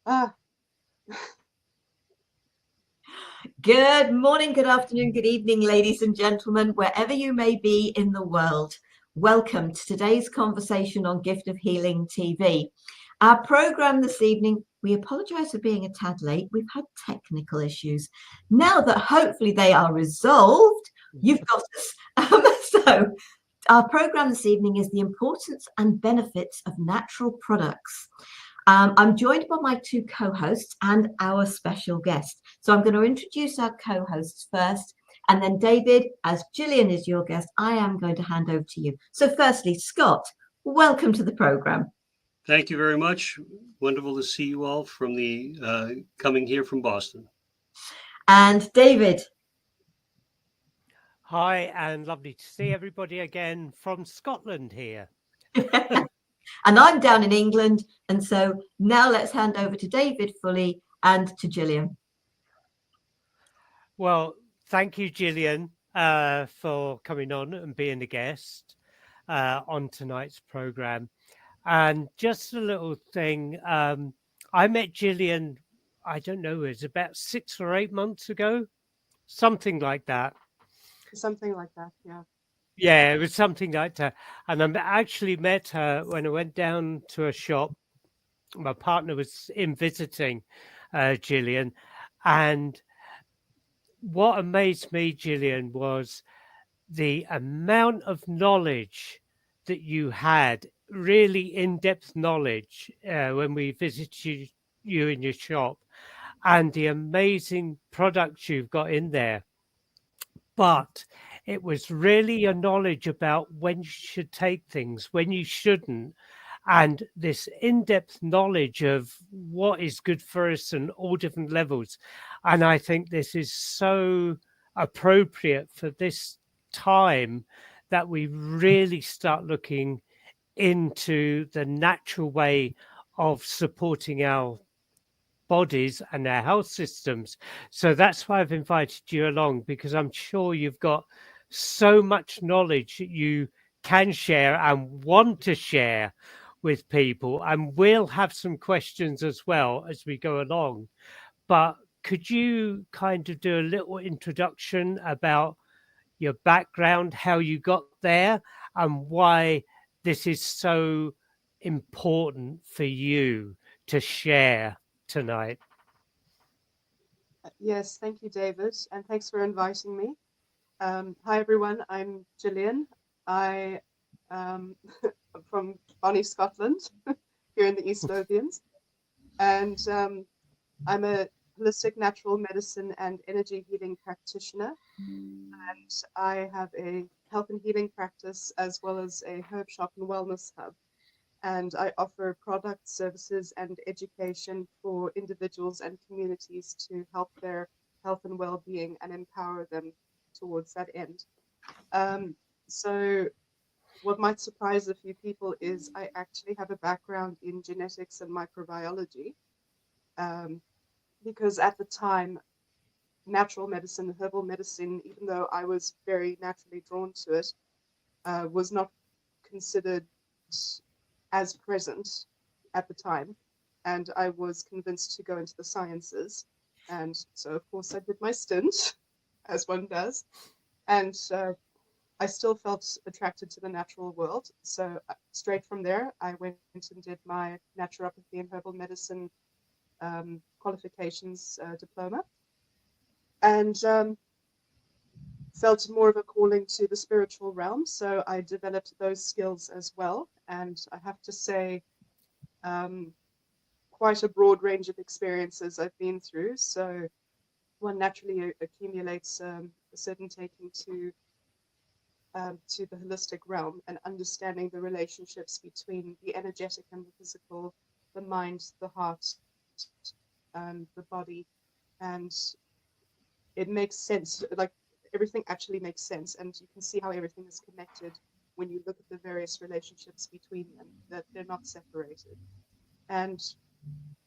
Ah, Good morning, good afternoon, good evening, ladies and gentlemen, wherever you may be in the world. Welcome to today's conversation on Gift of Healing TV. Our programme this evening, we apologise for being a tad late. We've had technical issues. Now that hopefully they are resolved, you've got us. So our programme this evening is the importance and benefits of natural products. I'm joined by my two co-hosts and our special guest. So I'm going to introduce our co-hosts first, and then David, as Gillian is your guest, I am going to hand over to you. So firstly, Scott, welcome to the programme. Thank you very much. Wonderful to see you all from the coming here from Boston. And David. Hi, and lovely to see everybody again from Scotland here. And I'm down in England. And so now let's hand over to David fully and to Gillian. Well, thank you, Gillian, for coming on and being a guest on tonight's program. And just a little thing, I met Gillian, I don't know, it was about 6 or 8 months ago, something like that. something like that, yeah. Yeah, it was something like that. And I actually met her when I went down to a shop. My partner was in visiting Gillian. And what amazed me, Gillian, was the amount of knowledge that you had, really in-depth knowledge when we visited you in your shop, and the amazing products you've got in there. But it was really your knowledge about when you should take things, when you shouldn't, and this in-depth knowledge of what is good for us and all different levels. And I think this is so appropriate for this time that we really start looking into the natural way of supporting our bodies and our health systems. So that's why I've invited you along, because I'm sure you've got so much knowledge that you can share and want to share with people. And we'll have some questions as well as we go along. But could you kind of do a little introduction about your background, how you got there, and why this is so important for you to share tonight? Yes, thank you, David, and thanks for inviting me. Hi, everyone. I'm Gillian. I am from Bonnie, Scotland, here in the East Lothians, and I'm a holistic natural medicine and energy healing practitioner, and I have a health and healing practice as well as a herb shop and wellness hub. And I offer products, services, and education for individuals and communities to help their health and well-being and empower them towards that end. So what might surprise a few people is I actually have a background in genetics and microbiology, because at the time, natural medicine, herbal medicine, even though I was very naturally drawn to it, was not considered as present at the time, and I was convinced to go into the sciences. And so, of course, I did my stint, as one does, and I still felt attracted to the natural world. So straight from there, I went and did my naturopathy and herbal medicine qualifications diploma, and felt more of a calling to the spiritual realm. So I developed those skills as well. And I have to say, quite a broad range of experiences I've been through. So one naturally accumulates a certain taking to the holistic realm and understanding the relationships between the energetic and the physical, the mind, the heart, the body, and it makes sense. Like everything actually makes sense, and you can see how everything is connected when you look at the various relationships between them, that they're not separated. And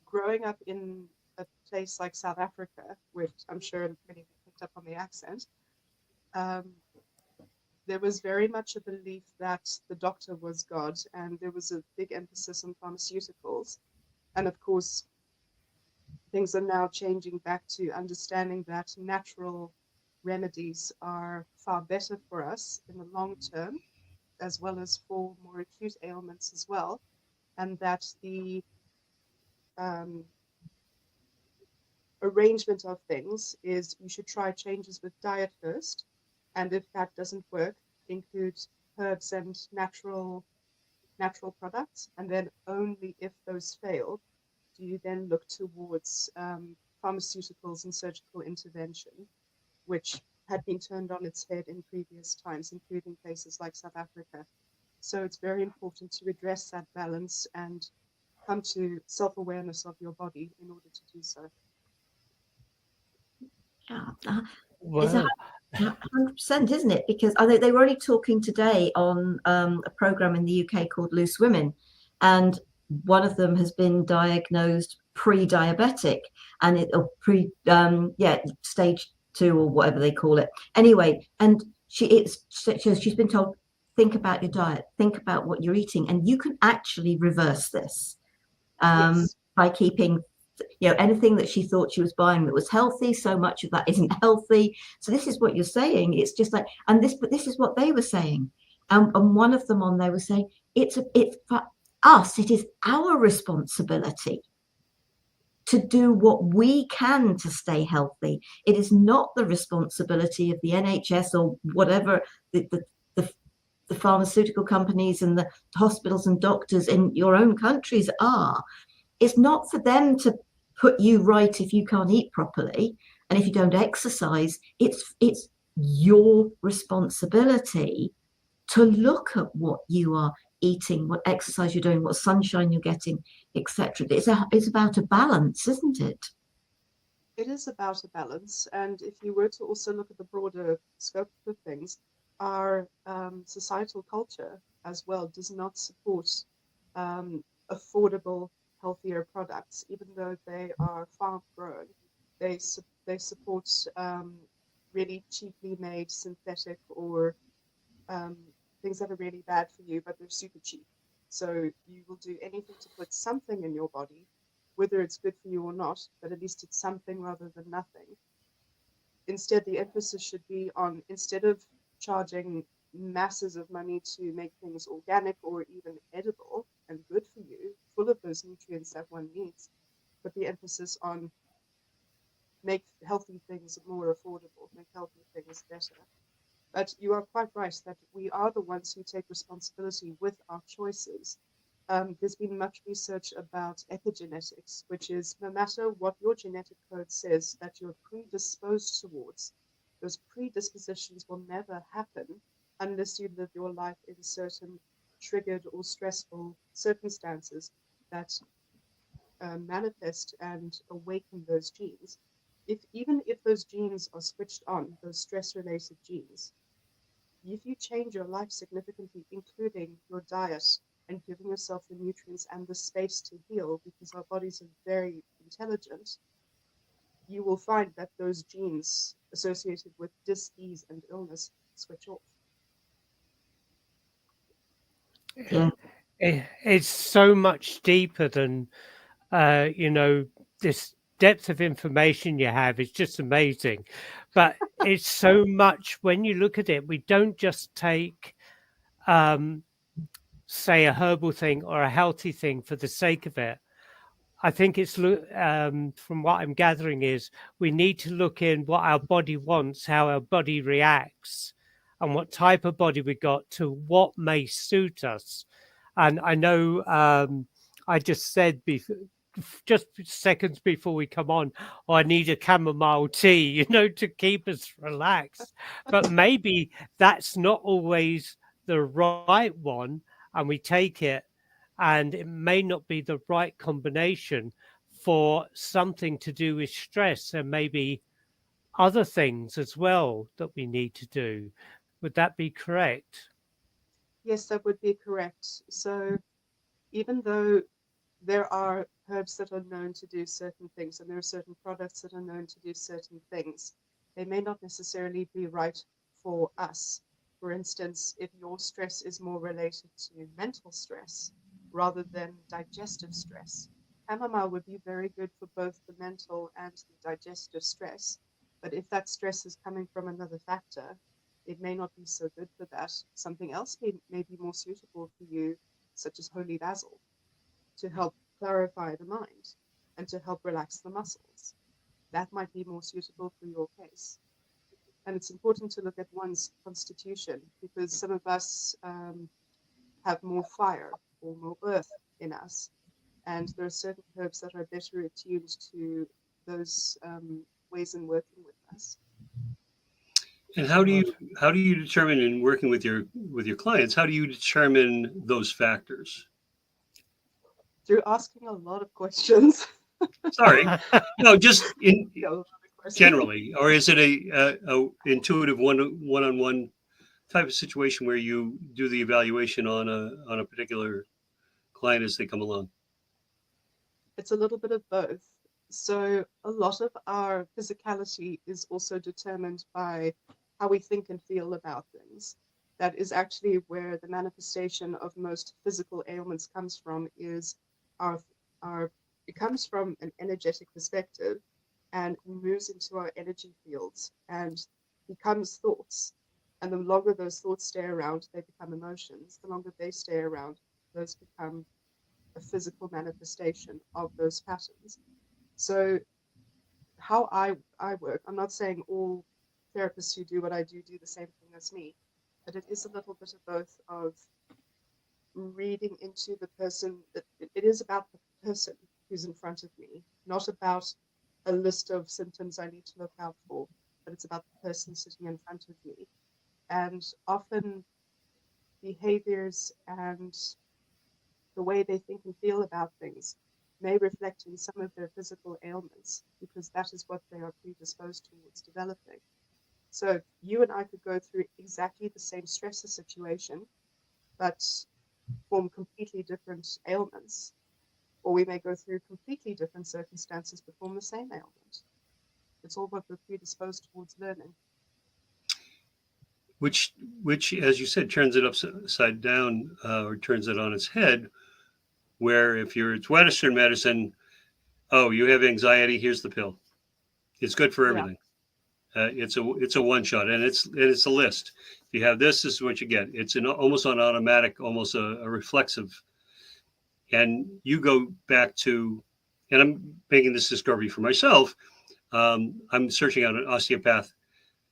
growing up in a place like South Africa, which I'm sure many of you picked up on the accent, there was very much a belief that the doctor was God, and there was a big emphasis on pharmaceuticals. And of course, things are now changing back to understanding that natural remedies are far better for us in the long term, as well as for more acute ailments as well, and that the um, arrangement of things is you should try changes with diet first, and if that doesn't work, include herbs and natural products, and then only if those fail do you then look towards pharmaceuticals and surgical intervention, which had been turned on its head in previous times, including places like South Africa. So it's very important to address that balance and come to self-awareness of your body in order to do so. Yeah, it's Wow. 100%, isn't it? Because I think they were only talking today on a program in the UK called Loose Women, and one of them has been diagnosed pre-diabetic, and stage 2 or whatever they call it. Anyway, and she's been told, think about your diet, think about what you're eating, and you can actually reverse this Yes, by keeping anything that she thought she was buying that was healthy, so much of that isn't healthy. So this is what you're saying. It's just like, but this is what they were saying. And one of them on there was saying, it's for us, it is our responsibility to do what we can to stay healthy. It is not the responsibility of the NHS or whatever the pharmaceutical companies and the hospitals and doctors in your own countries are. It's not for them to put you right if you can't eat properly and if you don't exercise. It's your responsibility to look at what you are eating, what exercise you're doing, what sunshine you're getting, etc. It's about a balance, isn't it? it is about a balance. And if you were to also look at the broader scope of things, our societal culture as well does not support affordable, healthier products, even though they are farm grown. They support really cheaply made synthetic or um, things that are really bad for you, but they're super cheap. So you will do anything to put something in your body, whether it's good for you or not, but at least it's something rather than nothing. Instead, the emphasis should be on, instead of charging masses of money to make things organic or even edible and good for you, full of those nutrients that one needs, but the emphasis on make healthy things more affordable, make healthy things better. But you are quite right that we are the ones who take responsibility with our choices. There's been much research about epigenetics, which is no matter what your genetic code says that you're predisposed towards, those predispositions will never happen unless you live your life in certain triggered or stressful circumstances that manifest and awaken those genes. Even if those genes are switched on, those stress related genes, if you change your life significantly, including your diet and giving yourself the nutrients and the space to heal, because our bodies are very intelligent, you will find that those genes associated with dis-ease and illness switch off. Yeah. It's so much deeper than this depth of information you have is just amazing. But it's so much when you look at it, we don't just take say a herbal thing or a healthy thing for the sake of it. I think it's from what I'm gathering is we need to look in what our body wants, how our body reacts, and what type of body we got to what may suit us. And I know I just said just seconds before we come on, oh, I need a chamomile tea, to keep us relaxed. But maybe that's not always the right one, and we take it and it may not be the right combination for something to do with stress and maybe other things as well that we need to do. Would that be correct? Yes, that would be correct. So even though there are herbs that are known to do certain things, and there are certain products that are known to do certain things, they may not necessarily be right for us. For instance, if your stress is more related to mental stress rather than digestive stress, chamomile would be very good for both the mental and the digestive stress. But if that stress is coming from another factor, it may not be so good for that. Something else may be more suitable for you, such as holy basil, to help clarify the mind and to help relax the muscles. That might be more suitable for your case. And it's important to look at one's constitution, because some of us have more fire or more earth in us. And there are certain herbs that are better attuned to those ways in working with us. And how do you determine in working with your clients, how do you determine those factors? Through asking a lot of questions. Sorry, no, just in A lot of questions. generally, or is it a intuitive one-on-one type of situation where you do the evaluation on a particular client as they come along? It's a little bit of both. So a lot of our physicality is also determined by how we think and feel about things. That is actually where the manifestation of most physical ailments comes from, is our it comes from an energetic perspective and moves into our energy fields and becomes thoughts. And the longer those thoughts stay around, they become emotions. The longer they stay around, those become a physical manifestation of those patterns. So how I work, I'm not saying all therapists who do what I do the same thing as me, but it is a little bit of both, of reading into the person. It is about the person who's in front of me, not about a list of symptoms I need to look out for, but it's about the person sitting in front of me. And often behaviors and the way they think and feel about things may reflect in some of their physical ailments, because that is what they are predisposed towards developing. So you and I could go through exactly the same stressor situation, but form completely different ailments. Or we may go through completely different circumstances but form the same ailment. It's all what we're predisposed towards learning. Which, as you said, turns it upside down, or turns it on its head. Where if it's Western medicine, oh, you have anxiety, here's the pill. It's good for everything. It's a one shot, and it's a list. If you have this is what you get. It's almost on automatic, almost a reflexive. And you go back to, and I'm making this discovery for myself. I'm searching out an osteopath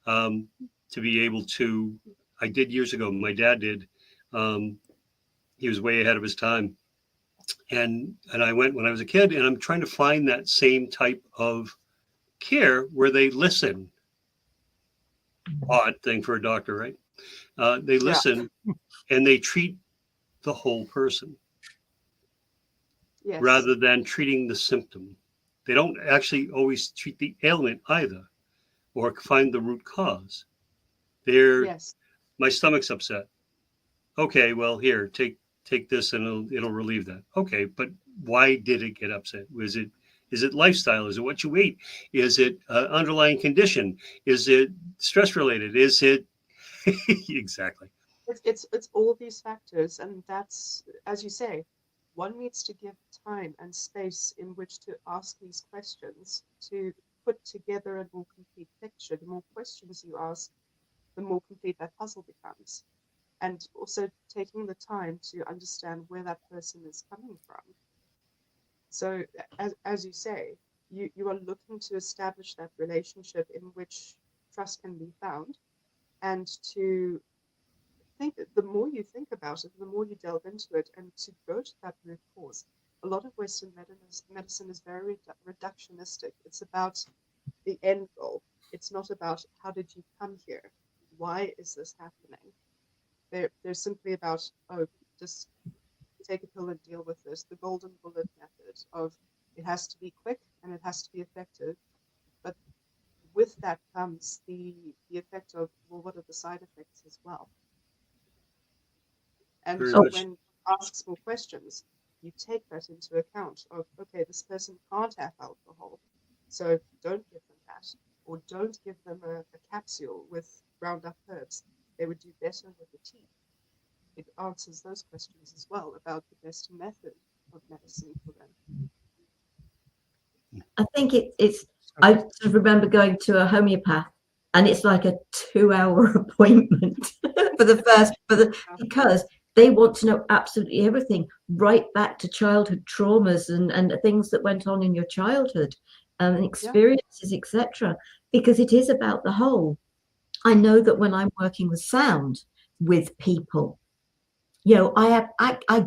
to be able to. I did years ago. My dad did. He was way ahead of his time, and I went when I was a kid. And I'm trying to find that same type of care where they listen. Odd thing for a doctor, right? They listen and they treat the whole person rather than treating the symptom. They don't actually always treat the ailment either, or find the root cause. My stomach's upset. Okay, well, here, take this and it'll relieve that. Okay, but why did it get upset? Is it lifestyle? Is it what you ate? Is it underlying condition? Is it stress related? Is it exactly? It's all these factors, and that's, as you say, one needs to give time and space in which to ask these questions to put together a more complete picture. The more questions you ask, the more complete that puzzle becomes. And also taking the time to understand where that person is coming from. So as you say, you are looking to establish that relationship in which trust can be found, and to think that the more you think about it, the more you delve into it, and to go to that root cause. A lot of Western medicine is very reductionistic. It's about the end goal. It's not about how did you come here? Why is this happening? They're simply about, oh, just take a pill and deal with this. The golden bullet method of it has to be quick and it has to be effective. But with that comes the effect of, well, what are the side effects as well? And when asks more questions, you take that into account of, okay, this person can't have alcohol, so don't give them that, or don't give them a capsule with ground up herbs. They would do better with a tea. It answers those questions as well about the best method of medicine for them. I think it's. I sort of remember going to a homeopath, and it's like a 2-hour appointment because they want to know absolutely everything, right back to childhood traumas and things that went on in your childhood, and experiences, etc. Because it is about the whole. I know that when I'm working with sound with people, I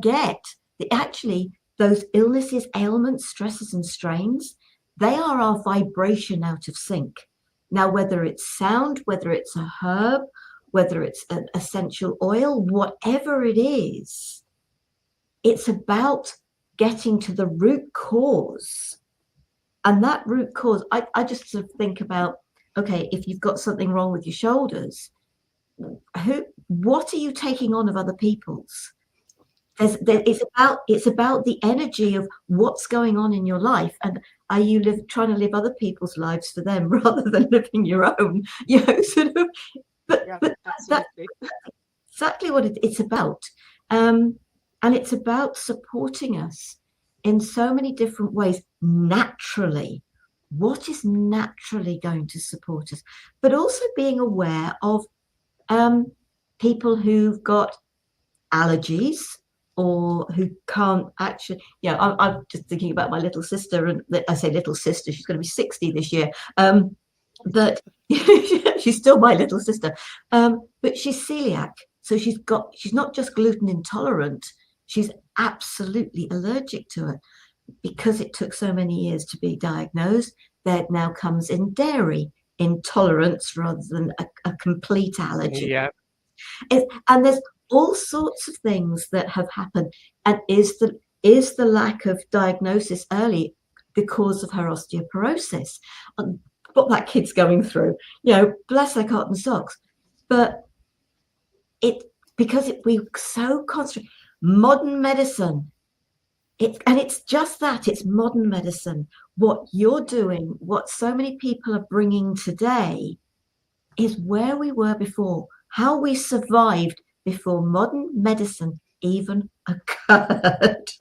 get that actually those illnesses, ailments, stresses, and strains, they are our vibration out of sync. Now, whether it's sound, whether it's a herb, whether it's an essential oil, whatever it is, it's about getting to the root cause. And that root cause, I just sort of think about, okay, if you've got something wrong with your shoulders, what are you taking on of other people's? It's about the energy of what's going on in your life, and are you trying to live other people's lives for them rather than living your own? Sort of. But that's exactly what it's about, and it's about supporting us in so many different ways naturally. What is naturally going to support us, but also being aware of people who've got allergies or who can't actually, I'm just thinking about my little sister, and I say little sister, she's going to be 60 this year, but she's still my little sister, but she's celiac, so she's not just gluten intolerant, she's absolutely allergic to it. Because it took so many years to be diagnosed, there now comes in dairy intolerance rather than a complete allergy. And there's all sorts of things that have happened. And is the lack of diagnosis early the cause of her osteoporosis? What that kid's going through, bless their cotton socks. But we so concentrate modern medicine. It's just that, it's modern medicine. What you're doing, what so many people are bringing today, is where we were before, how we survived before modern medicine even occurred.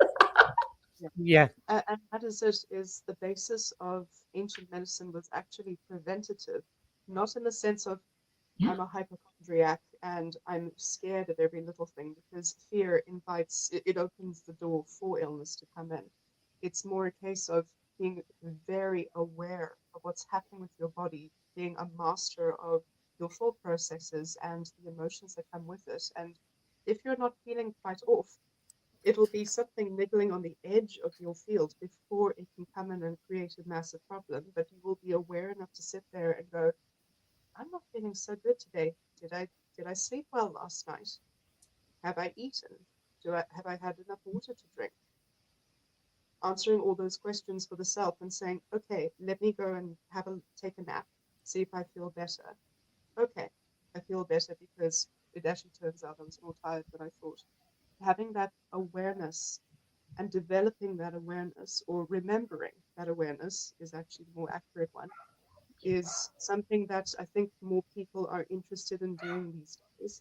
And that is the basis of ancient medicine was actually preventative, not in the sense of I'm a hypochondriac and I'm scared of every little thing, because fear invites, it opens the door for illness to come in. It's more a case of being very aware of what's happening with your body, being a master of your thought processes and the emotions that come with it. And if you're not feeling quite off, it'll be something niggling on the edge of your field before it can come in and create a massive problem. But you will be aware enough to sit there and go, I'm not feeling so good today. Did I sleep well last night? Have I eaten? Have I had enough water to drink? Answering all those questions for the self and saying, okay, let me go and take a nap, see if I feel better. Okay, I feel better because it actually turns out I was more tired than I thought. Having that awareness and developing that awareness, or remembering that awareness is actually the more accurate one, is something that I think more people are interested in doing these days,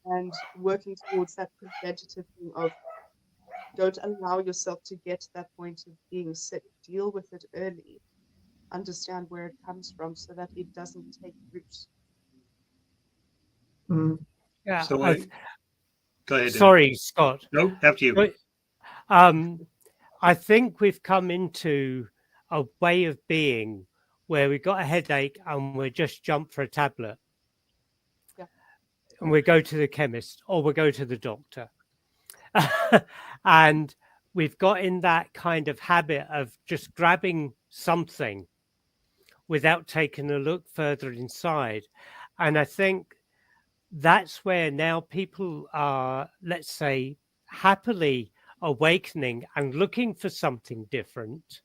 and working towards that preventative thing of don't allow yourself to get to that point of being sick. Deal with it early. Understand where it comes from so that it doesn't take root. Yeah. So go ahead. Sorry, Scott. No, after you. I think we've come into a way of being where we got a headache and we just jump for a tablet. Yeah. And we go to the chemist or we go to the doctor. And we've got in that kind of habit of just grabbing something without taking a look further inside. And I think that's where now people are, let's say, happily awakening and looking for something different.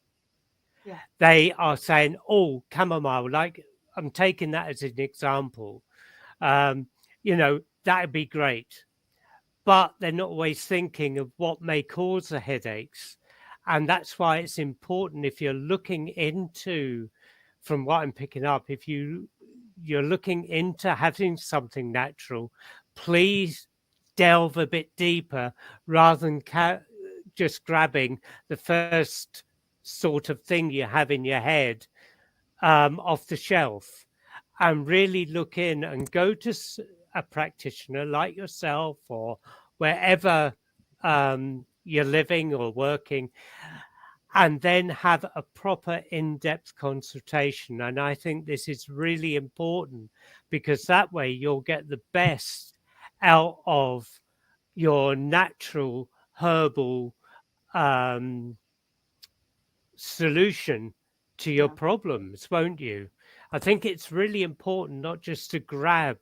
Yeah. They are saying, oh, chamomile, like I'm taking that as an example. That'd be great. But they're not always thinking of what may cause the headaches. And that's why it's important, if you're looking into, from what I'm picking up, if you're looking into having something natural, please delve a bit deeper rather than just grabbing the first sort of thing you have in your head off the shelf, and really look in and go to a practitioner like yourself or wherever you're living or working, and then have a proper in-depth consultation. And I think this is really important, because that way you'll get the best out of your natural herbal solution to your Yeah. problems, won't you? I think it's really important not just to grab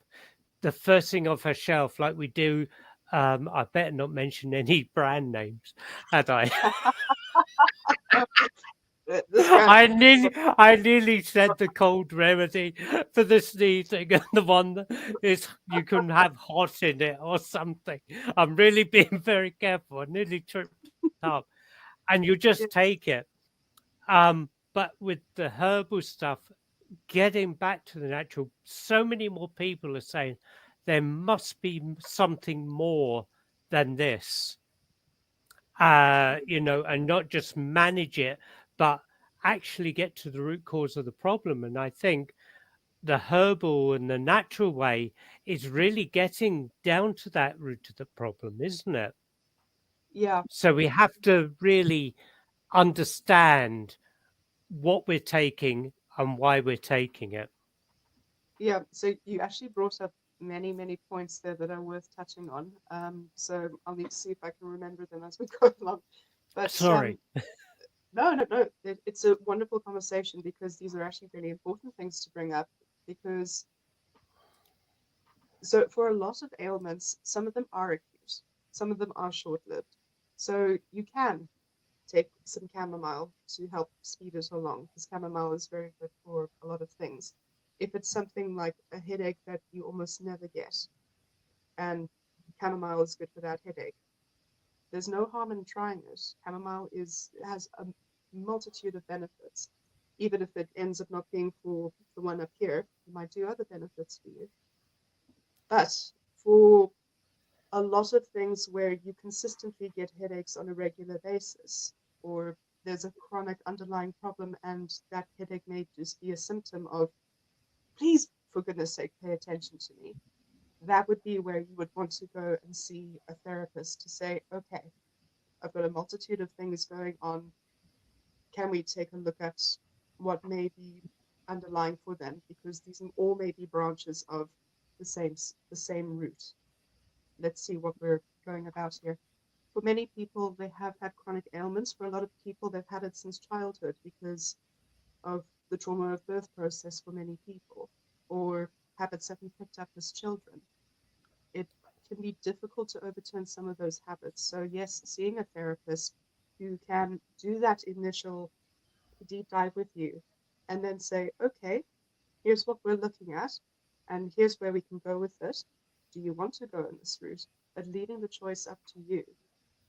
the first thing off a shelf like we do. I better not mention any brand names, had I? This brand, I nearly said the cold remedy for the sneezing, and the one that is you can have hot in it or something. I'm really being very careful. I nearly tripped up, and you just take it. But with the herbal stuff, getting back to the natural, so many more people are saying there must be something more than this, and not just manage it, but actually get to the root cause of the problem. And I think the herbal and the natural way is really getting down to that root of the problem, isn't it? yeah, So we have to really understand what we're taking and why we're taking it. yeah. So you actually brought up many points there that are worth touching on. So I'll need to see if I can remember them as we go along. But Sorry. no. It's a wonderful conversation, because these are actually really important things to bring up. Because so for a lot of ailments, some of them are acute, some of them are short-lived. So you can take some chamomile to help speed it along, because chamomile is very good for a lot of things. If it's something like a headache that you almost never get, and chamomile is good for that headache, there's no harm in trying it. Chamomile has a multitude of benefits. Even if it ends up not being for the one up here, it might do other benefits for you. But for a lot of things where you consistently get headaches on a regular basis, or there's a chronic underlying problem, and that headache may just be a symptom of, please, for goodness sake, pay attention to me. That would be where you would want to go and see a therapist to say, okay, I've got a multitude of things going on. Can we take a look at what may be underlying for them? Because these all may be branches of the same root. Let's see what we're going about here. For many people, they have had chronic ailments. For a lot of people, they've had it since childhood because of the trauma of birth process for many people, or habits that we picked up as children. It can be difficult to overturn some of those habits. So yes, seeing a therapist who can do that initial deep dive with you and then say, okay, here's what we're looking at, and here's where we can go with it. Do you want to go in this route? But leaving the choice up to you,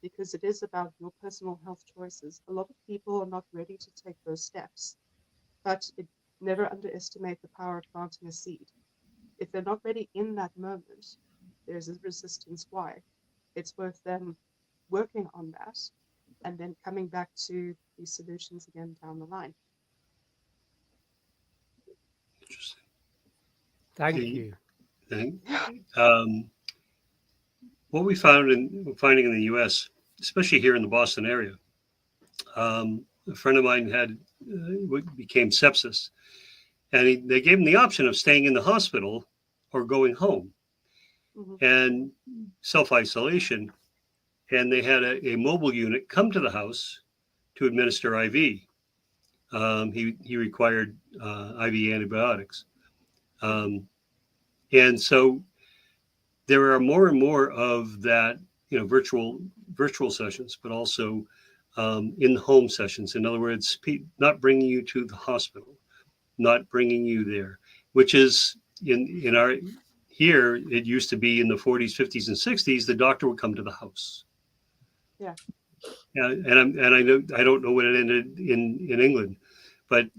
because it is about your personal health choices. A lot of people are not ready to take those steps, but never underestimate the power of planting a seed. If they're not ready in that moment, there's a resistance why. It's worth them working on that and then coming back to these solutions again down the line. Interesting. Thank The you. thing. What we finding in the U.S., especially here in the Boston area, a friend of mine had what became sepsis, and they gave him the option of staying in the hospital or going home and self-isolation. And they had a mobile unit come to the house to administer IV. He required IV antibiotics. And so there are more and more of that, virtual sessions, but also in home sessions. In other words, not bringing you to the hospital, not bringing you there, which is in our here. It used to be in the 40s, 50s, and 60s. The doctor would come to the house. Yeah. And I know I don't know when it ended in England, but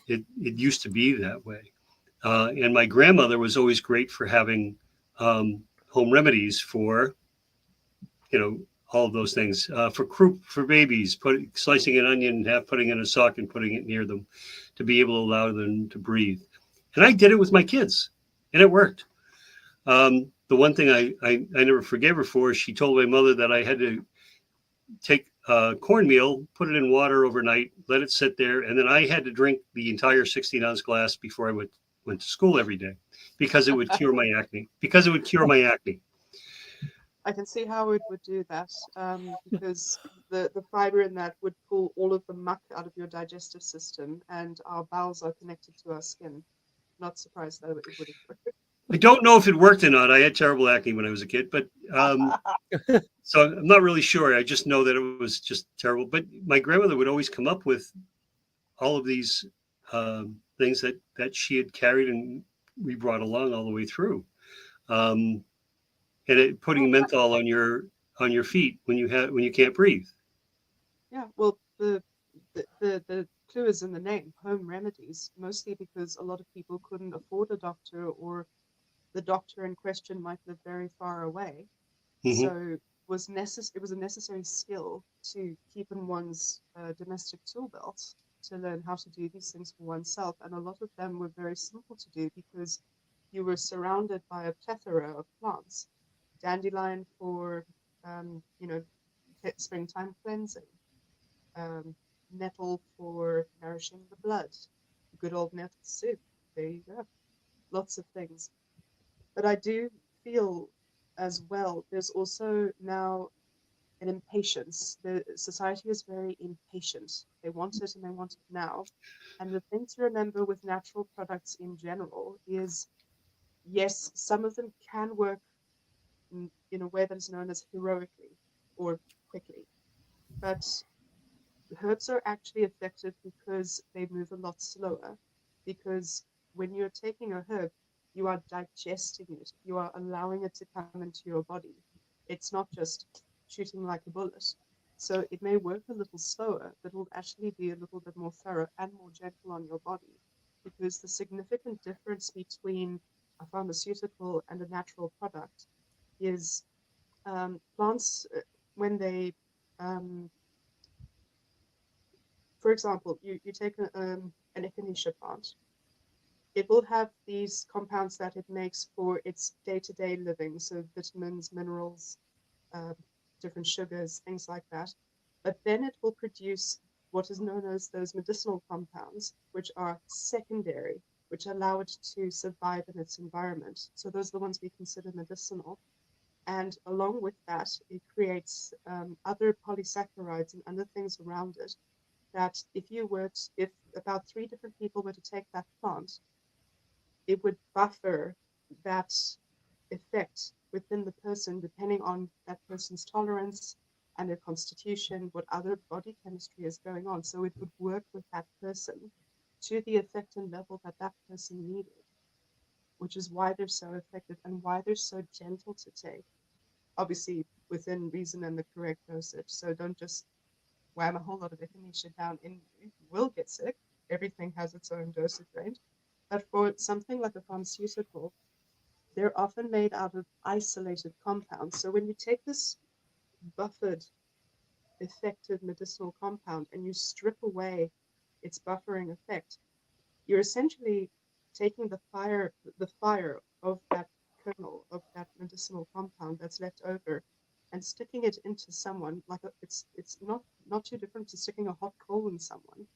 it used to be that way. And my grandmother was always great for having home remedies for, all of those things. For babies, slicing an onion in half, putting it in a sock and putting it near them to be able to allow them to breathe. And I did it with my kids, and it worked. The one thing I never forgave her for is she told my mother that I had to take cornmeal, put it in water overnight, let it sit there, and then I had to drink the entire 16-ounce glass before I went to school every day because it would cure my acne. I can see how it would do that, because the fiber in that would pull all of the muck out of your digestive system, and our bowels are connected to our skin. Not surprised that it would have worked. I don't know if it worked or not. I had terrible acne when I was a kid, but so I'm not really sure. I just know that it was just terrible. But my grandmother would always come up with all of these things that she had carried and we brought along all the way through. And putting menthol on your feet when you can't breathe. Yeah, well, the clue is in the name, home remedies, mostly because a lot of people couldn't afford a doctor, or the doctor in question might live very far away. Mm-hmm. So it was a necessary skill to keep in one's domestic tool belt to learn how to do these things for oneself. And a lot of them were very simple to do because you were surrounded by a plethora of plants. Dandelion for, springtime cleansing. Nettle for nourishing the blood. Good old nettle soup. There you go. Lots of things. But I do feel as well, there's also now an impatience. The society is very impatient. They want it and they want it now. And the thing to remember with natural products in general is, yes, some of them can work in a way that is known as heroically or quickly. But herbs are actually effective because they move a lot slower. Because when you're taking a herb, you are digesting it, you are allowing it to come into your body. It's not just shooting like a bullet. So it may work a little slower, but it'll actually be a little bit more thorough and more gentle on your body. Because the significant difference between a pharmaceutical and a natural product is plants, when they, for example, you take an echinacea plant, it will have these compounds that it makes for its day-to-day living, so vitamins, minerals, different sugars, things like that. But then it will produce what is known as those medicinal compounds, which are secondary, which allow it to survive in its environment. So those are the ones we consider medicinal. And along with that, it creates other polysaccharides and other things around it that if about 3 different people were to take that plant, it would buffer that effect within the person, depending on that person's tolerance and their constitution, what other body chemistry is going on. So it would work with that person to the effect and level that that person needed, which is why they're so effective and why they're so gentle to take. Obviously, within reason and the correct dosage. So don't just wham a whole lot of echinacea down in you. You will get sick. Everything has its own dosage range. But for something like a pharmaceutical, they're often made out of isolated compounds. So when you take this buffered, effective medicinal compound and you strip away its buffering effect, you're essentially taking the fire of that kernel, of that medicinal compound that's left over, and sticking it into someone like it's not too different to sticking a hot coal in someone.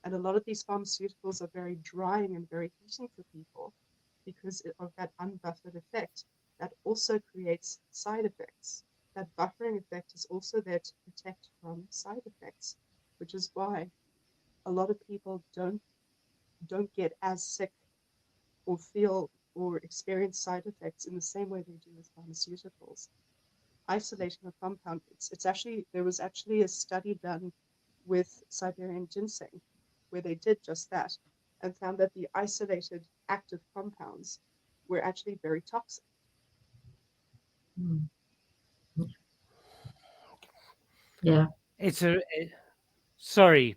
And a lot of these pharmaceuticals are very drying and very heating for people because of that unbuffered effect. That also creates side effects. That buffering effect is also there to protect from side effects, which is why a lot of people don't get as sick or feel or experience side effects in the same way they do with pharmaceuticals. Isolating a compound, there was actually a study done with Siberian ginseng where they did just that and found that the isolated active compounds were actually very toxic. Yeah. Sorry.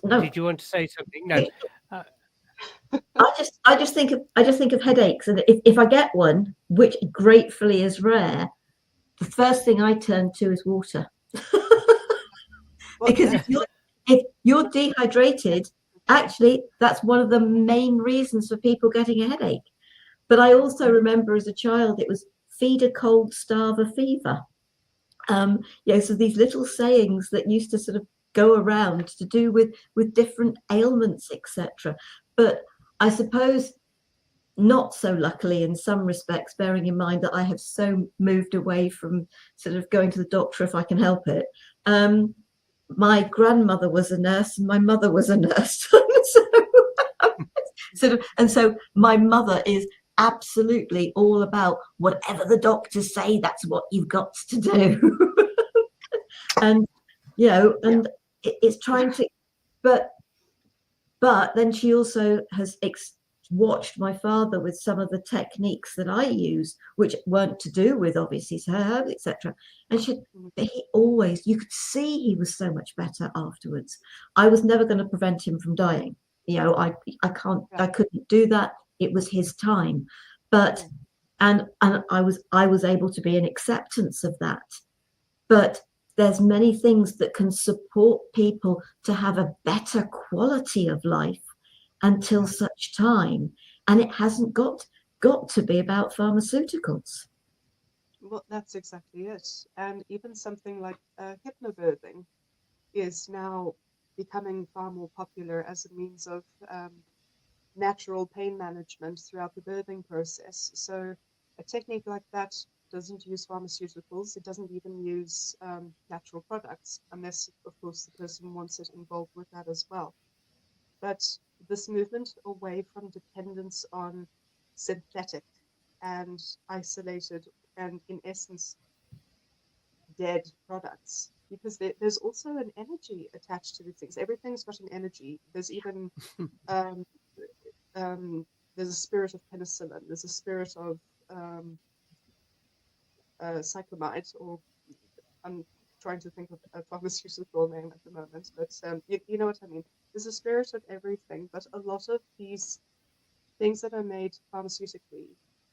No. Did you want to say something? No. I just think of headaches, and if I get one, which gratefully is rare, the first thing I turn to is water. Well, Because if you're dehydrated, actually, that's one of the main reasons for people getting a headache. But I also remember as a child, it was feed a cold, starve a fever. So these little sayings that used to sort of go around to do with different ailments, etc. But I suppose not so luckily in some respects, bearing in mind that I have so moved away from sort of going to the doctor if I can help it. My grandmother was a nurse and my mother was a nurse. So my mother is absolutely all about whatever the doctors say, that's what you've got to do. And it's trying to, but then she also has watched my father with some of the techniques that I use, which weren't to do with obviously herbs, etc. And he always, you could see he was so much better afterwards. I was never going to prevent him from dying. I couldn't do that. It was his time, but and I was able to be in acceptance of that. But there's many things that can support people to have a better quality of life until such time, and it hasn't got to be about pharmaceuticals. Well, that's exactly it. And even something like hypnobirthing is now becoming far more popular as a means of natural pain management throughout the birthing process. So a technique like that doesn't use pharmaceuticals. It doesn't even use natural products, unless, of course, the person wants it involved with that as well. But this movement away from dependence on synthetic and isolated and, in essence, dead products, because there's also an energy attached to these things. Everything's got an energy. There's even um, there's a spirit of penicillin. There's a spirit of cyclamide, or I'm trying to think of a pharmaceutical name at the moment, but you know what I mean. There's a spirit of everything, but a lot of these things that are made pharmaceutically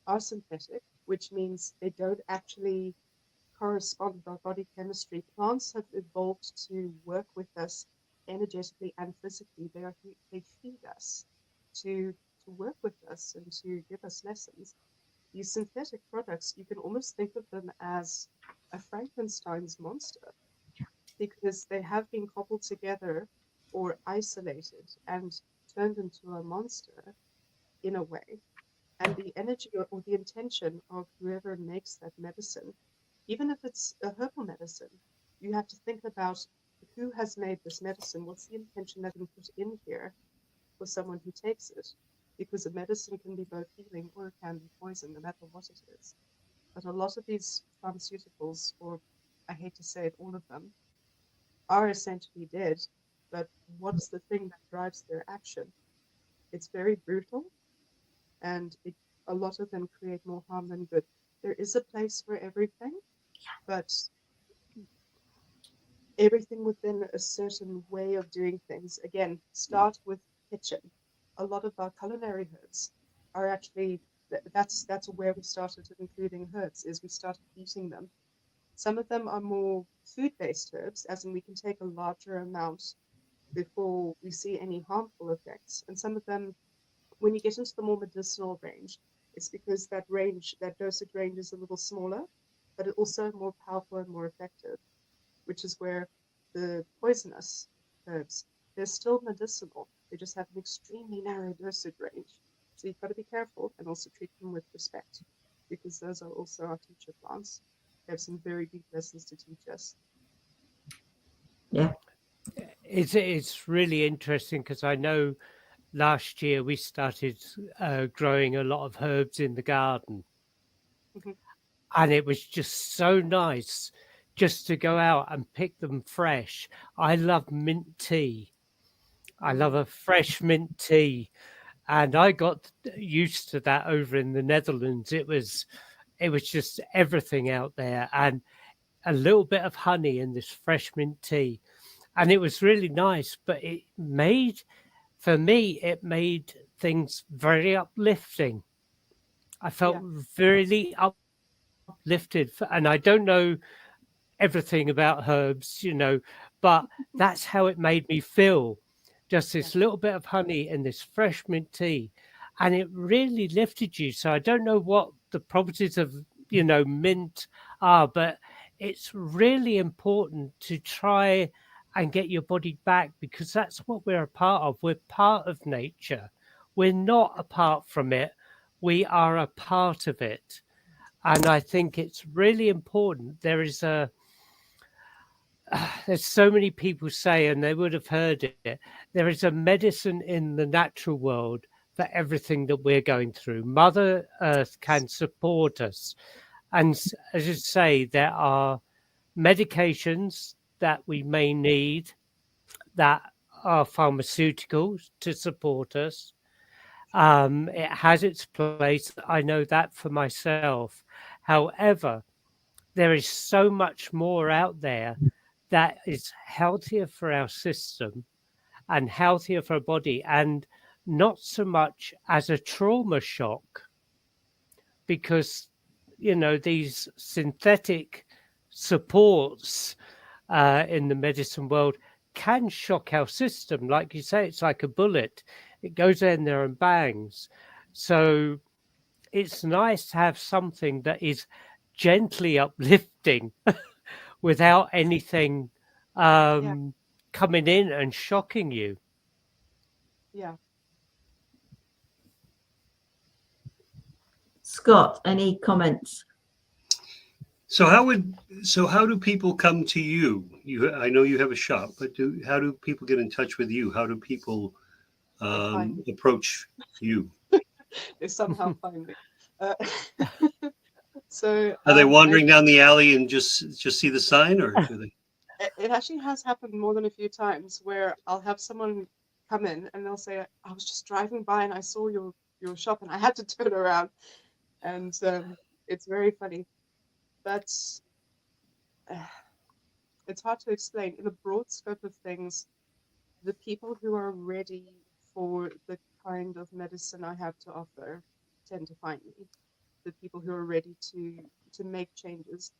are synthetic, which means they don't actually correspond with our body chemistry. Plants have evolved to work with us energetically and physically. They feed us to work with us and to give us lessons. These synthetic products, you can almost think of them as a Frankenstein's monster, because they have been cobbled together or isolated and turned into a monster in a way. And the energy or the intention of whoever makes that medicine, even if it's a herbal medicine, you have to think about who has made this medicine, what's the intention that we put in here for someone who takes it, because a medicine can be both healing or it can be poison, no matter what it is. But a lot of these pharmaceuticals, or I hate to say it, all of them, are essentially dead. But what's the thing that drives their action? It's very brutal, and a lot of them create more harm than good. There is a place for everything, but everything within a certain way of doing things. Again, start with kitchen. A lot of our culinary herbs are actually, that's where we started including herbs, is we started eating them. Some of them are more food-based herbs, as in we can take a larger amount before we see any harmful effects. And some of them, when you get into the more medicinal range, it's because that dosage range is a little smaller, but it's also more powerful and more effective, which is where the poisonous herbs, they're still medicinal. They just have an extremely narrow dosage range. So you've got to be careful and also treat them with respect, because those are also our teacher plants. They have some very deep lessons to teach us. Yeah. It's really interesting, because I know last year we started growing a lot of herbs in the garden. Mhm. And it was just so nice just to go out and pick them fresh. I love mint tea. I love a fresh mint tea. And I got used to that over in the Netherlands. It was just everything out there, and a little bit of honey in this fresh mint tea. And it was really nice, but for me, it made things very uplifting. I felt Yeah. really uplifted. And I don't know everything about herbs, but that's how it made me feel. Just Yeah. this little bit of honey and this fresh mint tea, and it really lifted you. So I don't know what the properties of mint are, but it's really important to try and get your body back, because that's what we're a part of. We're part of nature. We're not apart from it. We are a part of it. And I think it's really important. There's so many people say, and they would have heard it, there is a medicine in the natural world for everything that we're going through. Mother Earth can support us. And as you say, there are medications that we may need that are pharmaceuticals to support us. It has its place. I know that for myself. However, there is so much more out there that is healthier for our system and healthier for our body, and not so much as a trauma shock, because these synthetic supports in the medicine world can shock our system. Like you say, it's like a bullet. It goes in there and bangs. So it's nice to have something that is gently uplifting without anything Yeah. coming in and shocking you. Yeah. Scott, any comments? So how do people come to you? I know you have a shop, but how do people get in touch with you? How do people They find me. approach you? They somehow find me. Uh, so Are they wandering down the alley and just see the sign, or do they? it actually has happened more than a few times where I'll have someone come in and they'll say, I was just driving by and I saw your shop and I had to turn around. And it's very funny. But it's hard to explain. In the broad scope of things, the people who are ready for the kind of medicine I have to offer tend to find me. The people who are ready to make changes.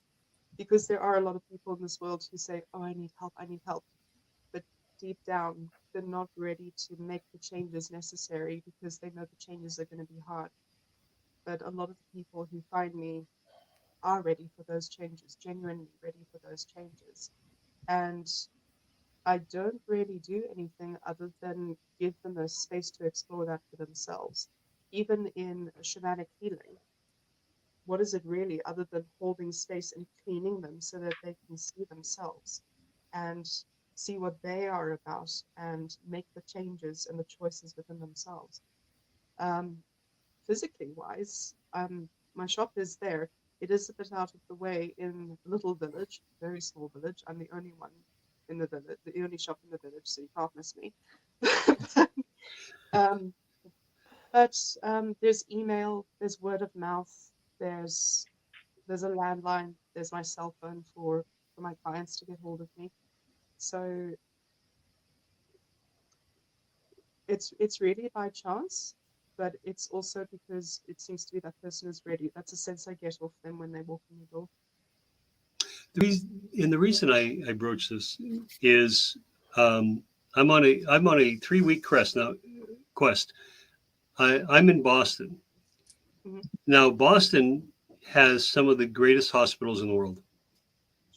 Because there are a lot of people in this world who say, oh, I need help. But deep down, they're not ready to make the changes necessary because they know the changes are going to be hard. But a lot of the people who find me are ready for those changes, genuinely ready for those changes. And I don't really do anything other than give them a space to explore that for themselves. Even in shamanic healing, what is it really other than holding space and cleaning them so that they can see themselves and see what they are about and make the changes and the choices within themselves? Um, Physically wise, my shop is there. It is a bit out of the way in a little village, very small village. I'm the only one in the village, the only shop in the village, so you can't miss me. um, but there's email, there's word of mouth, there's a landline, there's my cell phone for my clients to get hold of me. So it's really by chance, but it's also because it seems to be that person is ready. That's a sense I get off them when they walk in the door. The reason I broach this is I'm on a 3-week quest. I'm in Boston. Mm-hmm. Now, Boston has some of the greatest hospitals in the world.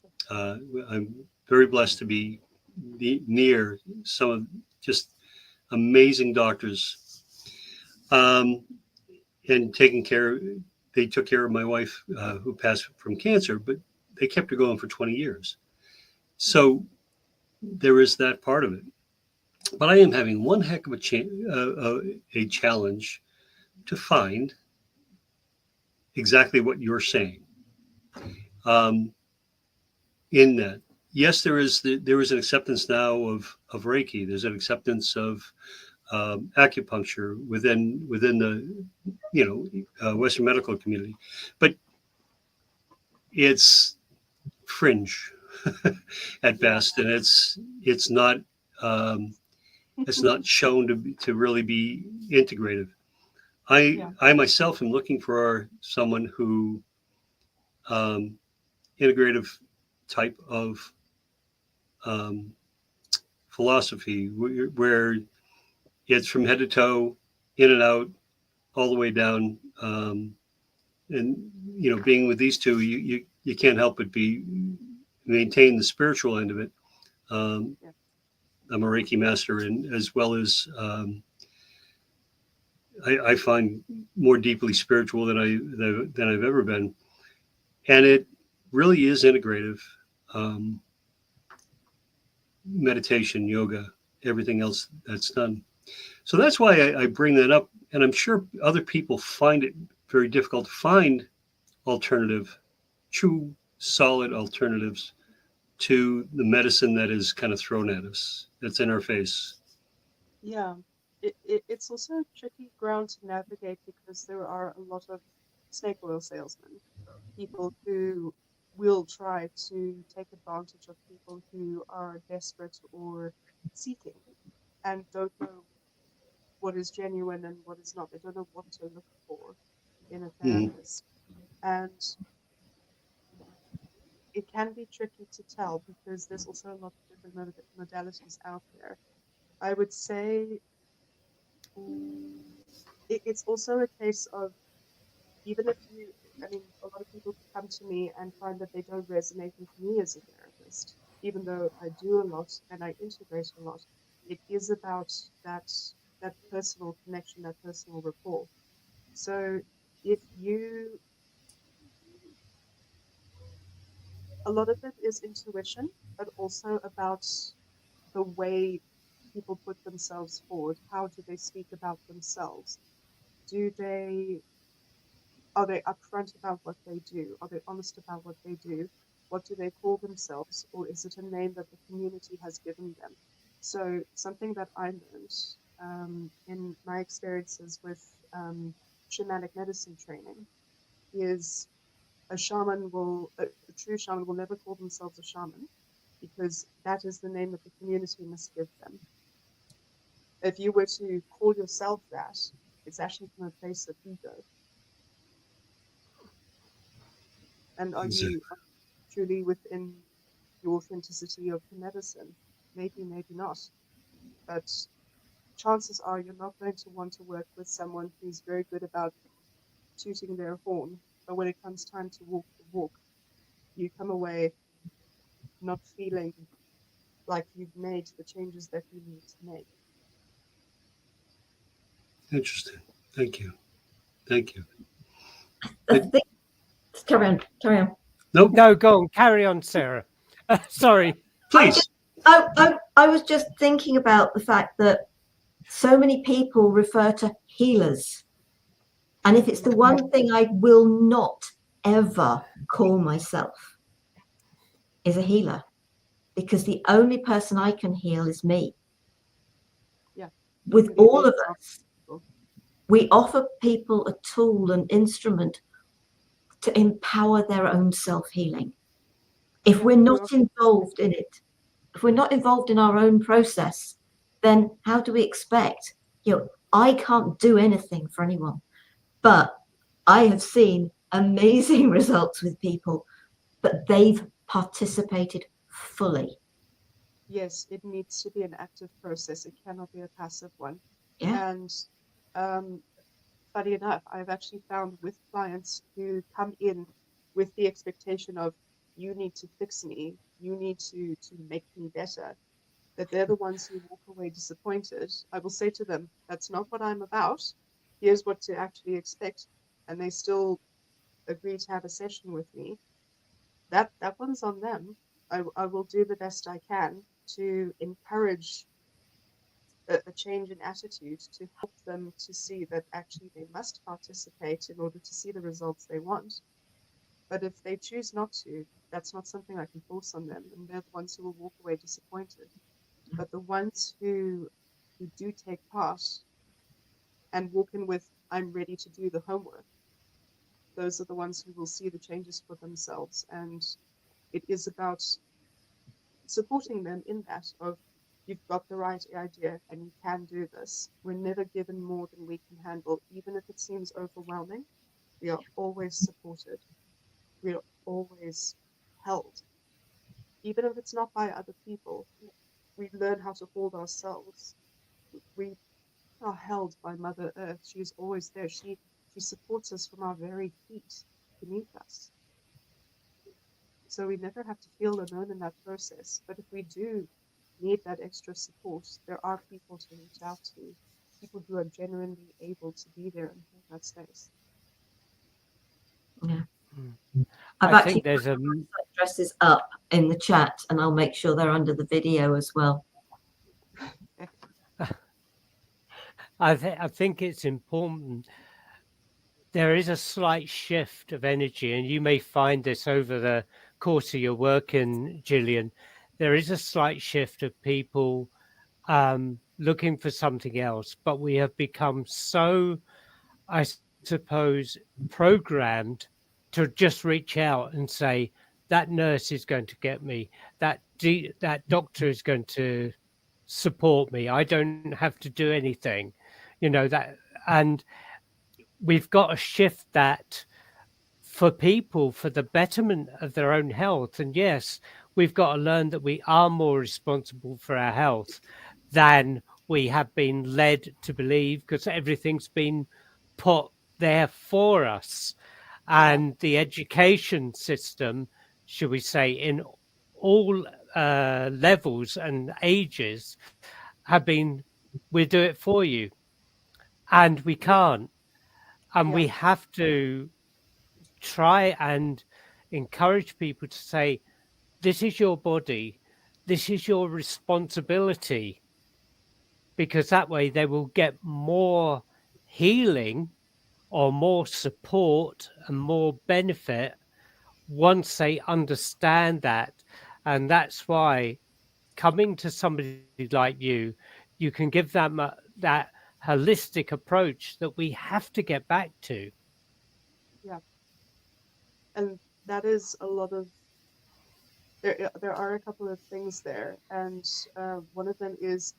Sure. I'm very blessed to be near some of just amazing doctors, and taking care. They took care of my wife, who passed from cancer, but they kept her going for 20 years. So there is that part of it. But I am having one heck of a challenge to find exactly what you're saying. In that, yes, there is an acceptance now of Reiki. There's an acceptance of acupuncture within the Western medical community, but it's fringe at best, and it's not shown to really be integrative. I myself am looking for someone who integrative type of um, philosophy where it's from head to toe, in and out, all the way down. And being with these two, you can't help but maintain the spiritual end of it. Yeah. I'm a Reiki master, and as well as I find more deeply spiritual than I've ever been, and it really is integrative. Um, Meditation, yoga, everything else that's done. So that's why I bring that up, and I'm sure other people find it very difficult to find alternative, true, solid alternatives to the medicine that is kind of thrown at us, that's in our face. Yeah, it's also tricky ground to navigate because there are a lot of snake oil salesmen, people who will try to take advantage of people who are desperate or seeking and don't know what is genuine and what is not. They don't know what to look for in a Mhm. therapist. And it can be tricky to tell because there's also a lot of different modalities out there. I would say it's also a case of, even if you, I mean, a lot of people come to me and find that they don't resonate with me as a therapist, even though I do a lot and I integrate a lot. It is about that personal connection, that personal rapport. So if you, a lot of it is intuition, but also about the way people put themselves forward. How do they speak about themselves? Do they Are they upfront about what they do? Are they honest about what they do? What do they call themselves? Or is it a name that the community has given them? So, something that I learned in my experiences with shamanic medicine training is a true shaman will never call themselves a shaman because that is the name that the community must give them. If you were to call yourself that, it's actually from a place of ego. And are Exactly. you truly within your authenticity of the medicine? Maybe, maybe not. But chances are you're not going to want to work with someone who's very good about tooting their horn. But when it comes time to walk the walk, you come away not feeling like you've made the changes that you need to make. Interesting. Thank you. Thank you. I think, carry on, carry on. Nope. No, go on, carry on, Sarah. Sorry. Please. I was just thinking about the fact that so many people refer to healers. And if it's the one thing I will not ever call myself is a healer, because the only person I can heal is me. Yeah. With Be all the of us, example. we offer people a tool, an instrument to empower their own self-healing. If Yeah, we're we not are. involved in it, if we're not involved in our own process, then how do we expect, I can't do anything for anyone, but I have seen amazing results with people, but they've participated fully. Yes, it needs to be an active process. It cannot be a passive one. Yeah. And um, funny enough, I've actually found with clients who come in with the expectation of, you need to fix me, you need to make me better, that they're the ones who walk away disappointed. I will say to them, that's not what I'm about. Here's what to actually expect. And they still agree to have a session with me. That one's on them. I will do the best I can to encourage a change in attitude, to help them to see that actually they must participate in order to see the results they want. But if they choose not to, that's not something I can force on them, and they're the ones who will walk away disappointed. But the ones who do take part and walk in with, I'm ready to do the homework, those are the ones who will see the changes for themselves. And it is about supporting them in that of, you've got the right idea and you can do this. We're never given more than we can handle, even if it seems overwhelming. We are always supported. we're always held, even if it's not by other people. We learn how to hold ourselves. We are held by Mother Earth. She's always there. She supports us from our very feet beneath us. So we never have to feel alone in that process. But if we do need that extra support, there are people to reach out to, people who are genuinely able to be there and hold that space. Yeah. I I've actually think there's a put my addresses up in the chat, and I'll make sure they're under the video as well. I think it's important. There is a slight shift of energy, and you may find this over the course of your work in Gillian. There is a slight shift of people looking for something else, but we have become so, I suppose, programmed to just reach out and say, that nurse is going to get me, that doctor is going to support me. I don't have to do anything, that. And we've got to shift that for people, for the betterment of their own health. And yes, we've got to learn that we are more responsible for our health than we have been led to believe, because everything's been put there for us. And the education system, should we say, in all levels and ages, have been, we'll do it for you. And we can't. And we have to try and encourage people to say, this is your body, this is your responsibility, because that way they will get more healing or more support and more benefit once they understand that. And that's why coming to somebody like you can give them that holistic approach that we have to get back to. Yeah. And that is a lot of, there are a couple of things there. And one of them is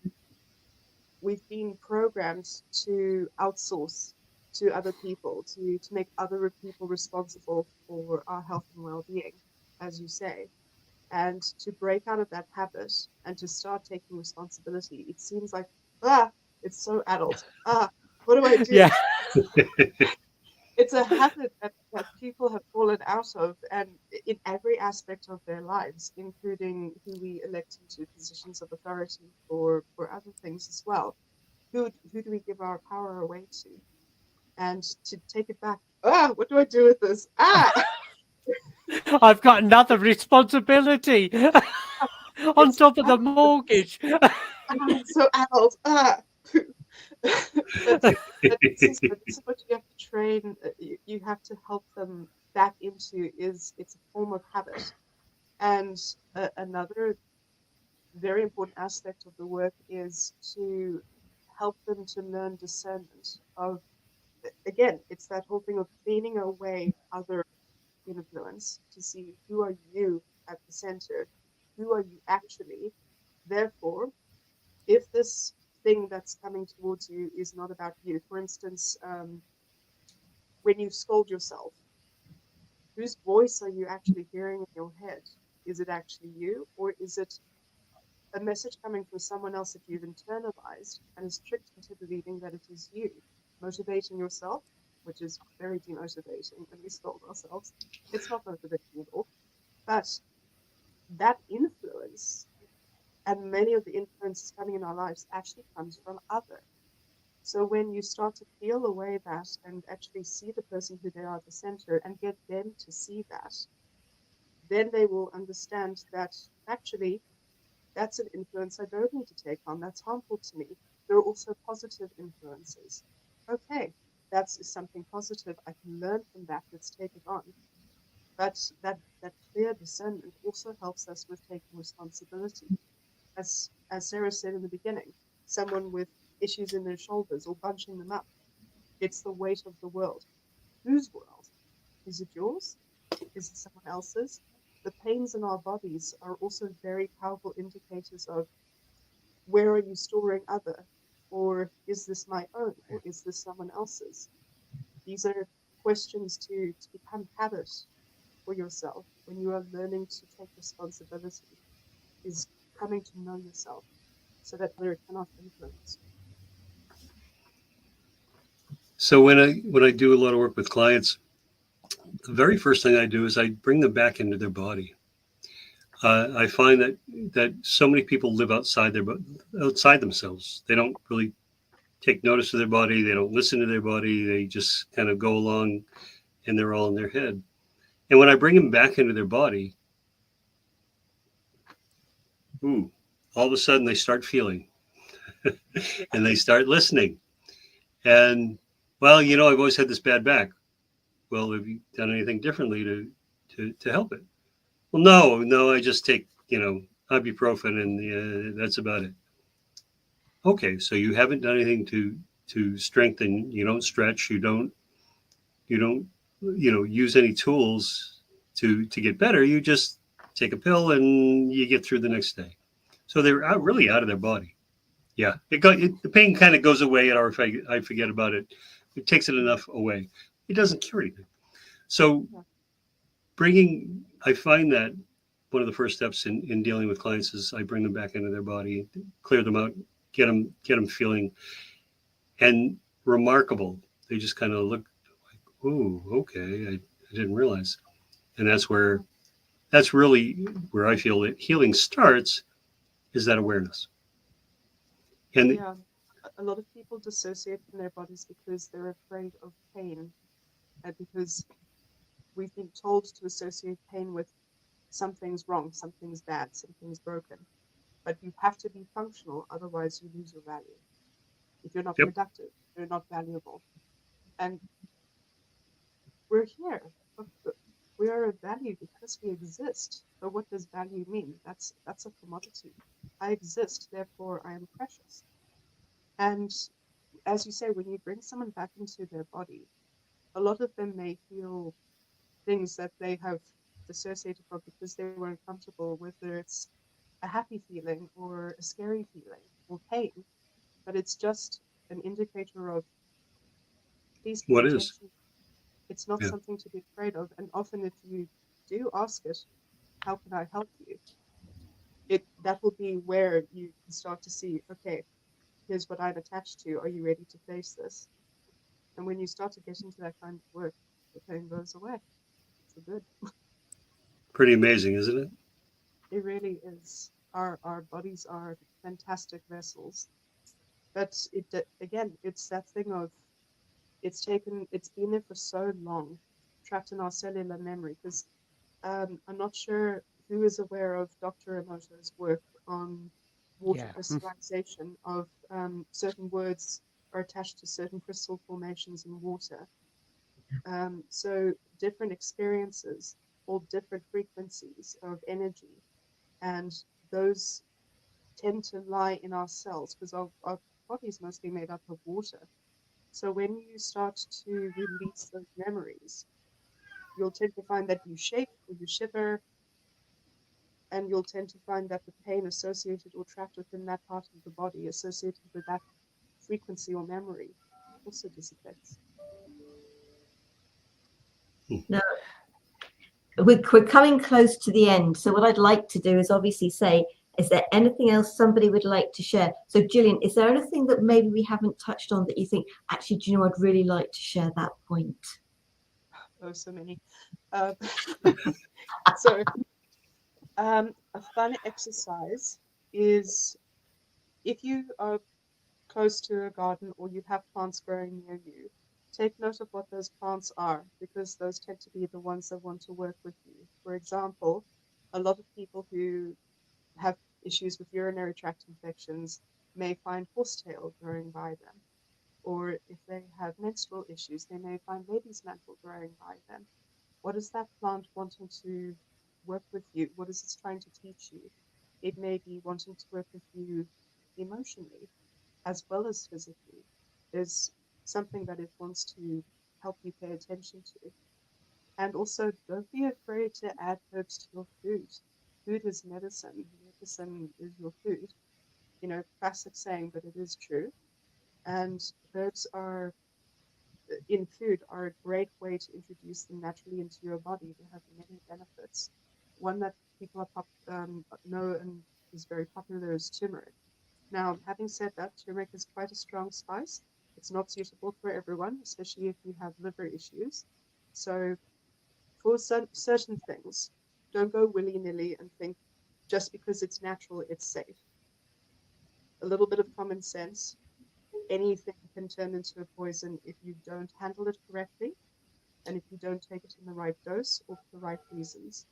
we've been programmed to outsource to other people, to make other people responsible for our health and well-being, as you say. And to break out of that habit and to start taking responsibility, it seems like, it's so adult. What do I do? Yeah. It's a habit that people have fallen out of, and in every aspect of their lives, including who we elect into positions of authority for other things as well. Who do we give our power away to? And to take it back, what do I do with this? I've got another responsibility on top of the mortgage. So adult. But this is what you have to train. You have to help them back into. It's a form of habit. And another very important aspect of the work is to help them to learn discernment of, again, it's that whole thing of cleaning away other influence to see who are you at the center, who are you actually. Therefore, if this thing that's coming towards you is not about you, for instance, when you scold yourself, whose voice are you actually hearing in your head? Is it actually you, or is it a message coming from someone else that you've internalized and is tricked into believing that it is you motivating yourself, which is very demotivating when we scold ourselves? It's not motivating at all. But that influence, and many of the influences coming in our lives, actually comes from other. So when you start to peel away that and actually see the person who they are at the center and get them to see that, then they will understand that actually that's an influence I don't need to take on. That's harmful to me. There are also positive influences. Okay, that's something positive. I can learn from that. Let's take it on. But that clear discernment also helps us with taking responsibility. As Sara said in the beginning, someone with issues in their shoulders or bunching them up, it's the weight of the world. Whose world? Is it yours? Is it someone else's? The pains in our bodies are also very powerful indicators of, where are you storing other? Or is this my own? Or is this someone else's? These are questions to become habit for yourself, when you are learning to take responsibility, is coming to know yourself so that other cannot influence. So when I do a lot of work with clients, the very first thing I do is I bring them back into their body. I find that so many people live outside themselves. They don't really take notice of their body. They don't listen to their body. They just kind of go along, and they're all in their head. And when I bring them back into their body, ooh, all of a sudden they start feeling, and they start listening. And well, I've always had this bad back. Well, have you done anything differently to help it? Well, no, I just take ibuprofen, and that's about it. Okay, so you haven't done anything to strengthen. You don't stretch. You don't use any tools to get better. You just take a pill and you get through the next day. So they're really out of their body. Yeah, the pain kind of goes away, or if I forget about it, it takes it enough away. It doesn't cure anything. So I find that one of the first steps in dealing with clients is I bring them back into their body, clear them out, get them feeling, and remarkable. They just kind of look like, ooh, okay, I didn't realize. And that's really where I feel that healing starts, is that awareness. And Yeah, a lot of people dissociate from their bodies because they're afraid of pain, and because we've been told to associate pain with something's wrong, something's bad, something's broken. But you have to be functional, otherwise you lose your value. If you're not yep, productive, you're not valuable. And we're here. We are of value because we exist. But what does value mean? That's a commodity. I exist, therefore I am precious. And as you say, when you bring someone back into their body, a lot of them may feel things that they have dissociated from because they were uncomfortable, whether it's a happy feeling or a scary feeling or pain. But it's just an indicator of, please pay what is? attention. It's not Yeah, something to be afraid of. And often if you do ask it, how can I help you? That will be where you can start to see, okay, here's what I'm attached to. Are you ready to face this? And when you start to get into that kind of work, the pain goes away. It's good. pretty amazing, isn't it? It really is. Our bodies are fantastic vessels. But again, it's that thing of, it's been there for so long, trapped in our cellular memory. Because I'm not sure who is aware of Dr. Emoto's work on water Yeah. crystallization of certain words are attached to certain crystal formations in water. So different experiences hold different frequencies of energy, and those tend to lie in our cells because our body is mostly made up of water. So when you start to release those memories, you'll tend to find that you shake or you shiver, and you'll tend to find that the pain associated or trapped within that part of the body associated with that frequency or memory also dissipates. Now, we're coming close to the end. So what I'd like to do is obviously say, is there anything else somebody would like to share? So Gillian, is there anything that maybe we haven't touched on that you think, actually, do you know, I'd really like to share that point? Oh, so many. Um, so a fun exercise is, if you are close to a garden or you have plants growing near you, take note of what those plants are, because those tend to be the ones that want to work with you. For example, a lot of people who have issues with urinary tract infections may find horsetail growing by them. Or if they have menstrual issues, they may find lady's mantle growing by them. What is that plant wanting to work with you? What is it trying to teach you? It may be wanting to work with you emotionally as well as physically. There's something that it wants to help you pay attention to. And also, don't be afraid to add herbs to your food. Food is medicine. Medicine is your food. Classic saying, but it is true. And herbs are in food are a great way to introduce them naturally into your body. They have many benefits. One that people know and is very popular is turmeric. Now, having said that, turmeric is quite a strong spice. It's not suitable for everyone, especially if you have liver issues. So for certain things, don't go willy-nilly and think just because it's natural, it's safe. A little bit of common sense. Anything can turn into a poison if you don't handle it correctly and if you don't take it in the right dose or for the right reasons.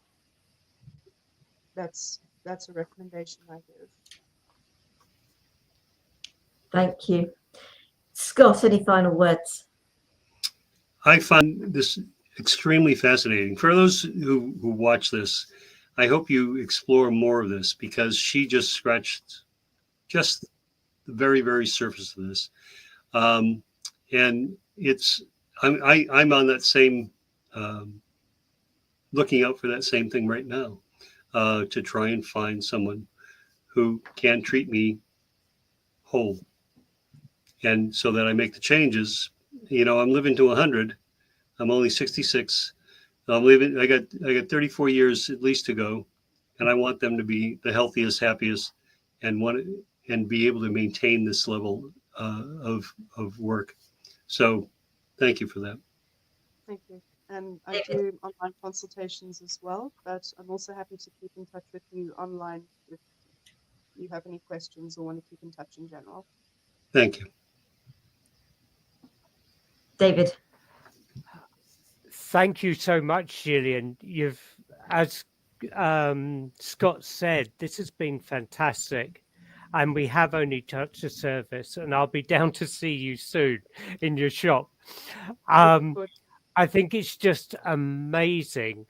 That's a recommendation I give. Thank you. Scott, any final words? I find this extremely fascinating. For those who watch this, I hope you explore more of this, because she just scratched just the very, very surface of this. And I'm on that same, looking out for that same thing right now, to try and find someone who can treat me whole. And so that I make the changes. You know, I'm living to 100. I'm only 66. I'm living. I got 34 years at least to go, and I want them to be the healthiest, happiest, and be able to maintain this level of work. So, thank you for that. Thank you. And I do online consultations as well, but I'm also happy to keep in touch with you online if you have any questions or want to keep in touch in general. Thank you. David. Thank you so much, Gillian. You've, as Scott said, this has been fantastic. And we have only touched the surface, and I'll be down to see you soon in your shop. I think it's just amazing.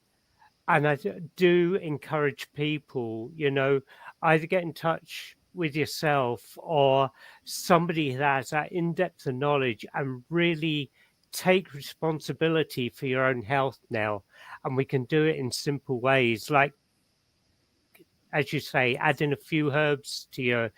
And I do encourage people, you know, either get in touch with yourself or somebody that has that in-depth knowledge and really take responsibility for your own health now. And we can do it in simple ways, like, as you say, adding a few herbs to your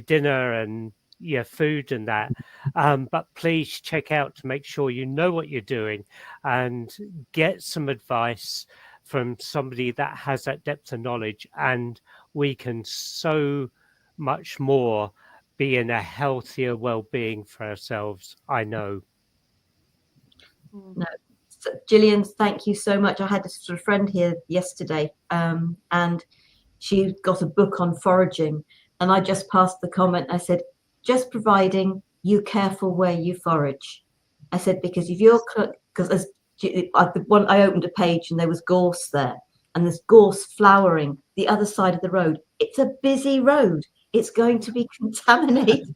dinner and your food and that. But please check out to make sure you know what you're doing and get some advice from somebody that has that depth of knowledge, and we can so much more be in a healthier well-being for ourselves. I know. No. So, Gillian, thank you so much. I had a sort of friend here yesterday, and she got a book on foraging, and I just passed the comment. I said, just providing you careful where you forage. I said, because if you're, because as I opened a page and there was gorse there, and there's gorse flowering the other side of the road. It's a busy road. It's going to be contaminated.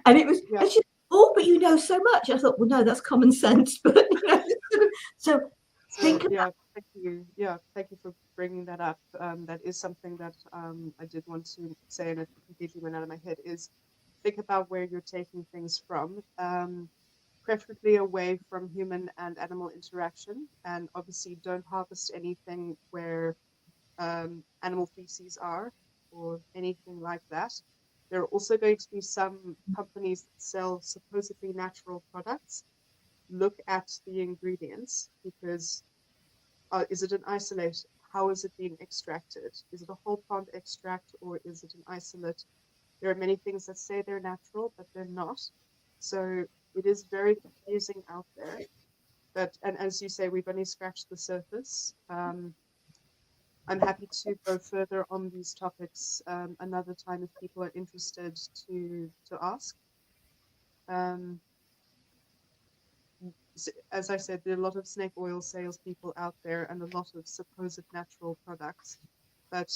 And it was, and she, oh, but you know so much. I thought, well, no, that's common sense. But you know, so think about. Thank you. Yeah, thank you for bringing that up. That is something that I did want to say, and it completely went out of my head. Is think about where you're taking things from. Preferably away from human and animal interaction, and obviously don't harvest anything where animal feces are or anything like that. There are also going to be some companies that sell supposedly natural products. Look at the ingredients, because is it an isolate? How is it being extracted? Is it a whole plant extract or is it an isolate? There are many things that say they're natural, but they're not. So it is very confusing out there. But, and as you say, we've only scratched the surface. I'm happy to go further on these topics another time if people are interested to ask. As I said, there are a lot of snake oil salespeople out there and a lot of supposed natural products. But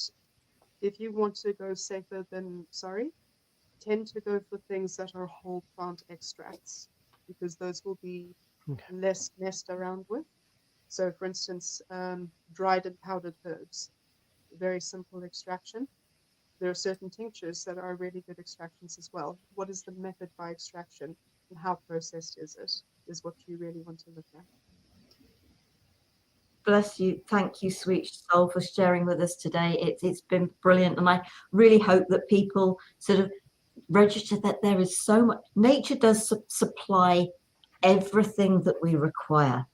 if you want to go safer than sorry, tend to go for things that are whole plant extracts, because those will be less messed around with. So for instance, dried and powdered herbs, very simple extraction. There are certain tinctures that are really good extractions as well. What is the method by extraction and how processed is it, is what you really want to look at. Bless you. Thank you, sweet soul, for sharing with us today. It's been brilliant. And I really hope that people sort of register that there is so much. Nature does supply everything that we require.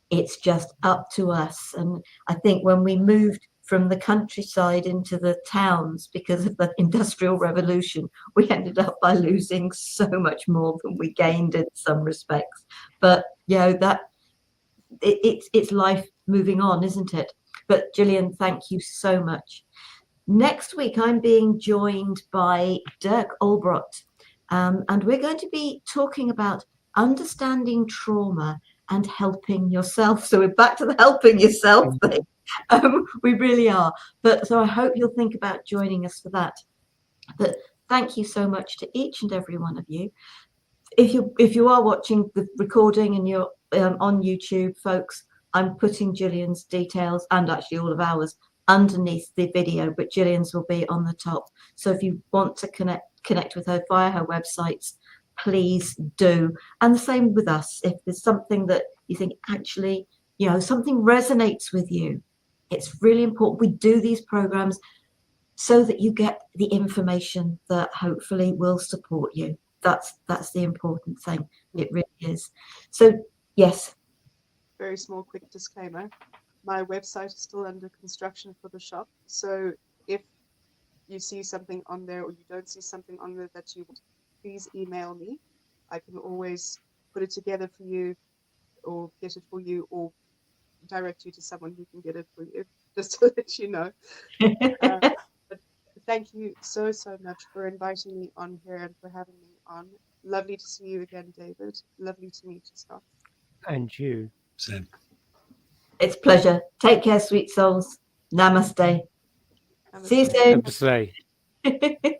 It's just up to us. And I think when we moved from the countryside into the towns because of the Industrial Revolution, we ended up by losing so much more than we gained in some respects. But that it's life moving on, isn't it? But Gillian, thank you so much. Next week, I'm being joined by Dirk Olbrot, and we're going to be talking about understanding trauma and helping yourself. So we're back to the helping yourself thing. We really are. But so I hope you'll think about joining us for that. But thank you so much to each and every one of you. If you are watching the recording and you're on YouTube, folks, I'm putting Gillian's details and actually all of ours underneath the video, but Gillian's will be on the top. So if you want to connect with her via her websites, please do. And the same with us. If there's something that you think actually, something resonates with you, it's really important we do these programs so that you get the information that hopefully will support you. That's the important thing. It really is. So yes. Very small, quick disclaimer. My website is still under construction for the shop. So if you see something on there or you don't see something on there that you want, please email me. I can always put it together for you or get it for you or direct you to someone who can get it for you, just to let you know. But thank you so much for inviting me on here and for having me on. Lovely to see you again, David. Lovely to meet you, Scott. And you. Same. It's a pleasure. Take care, sweet souls. Namaste. Namaste. See you soon. Namaste.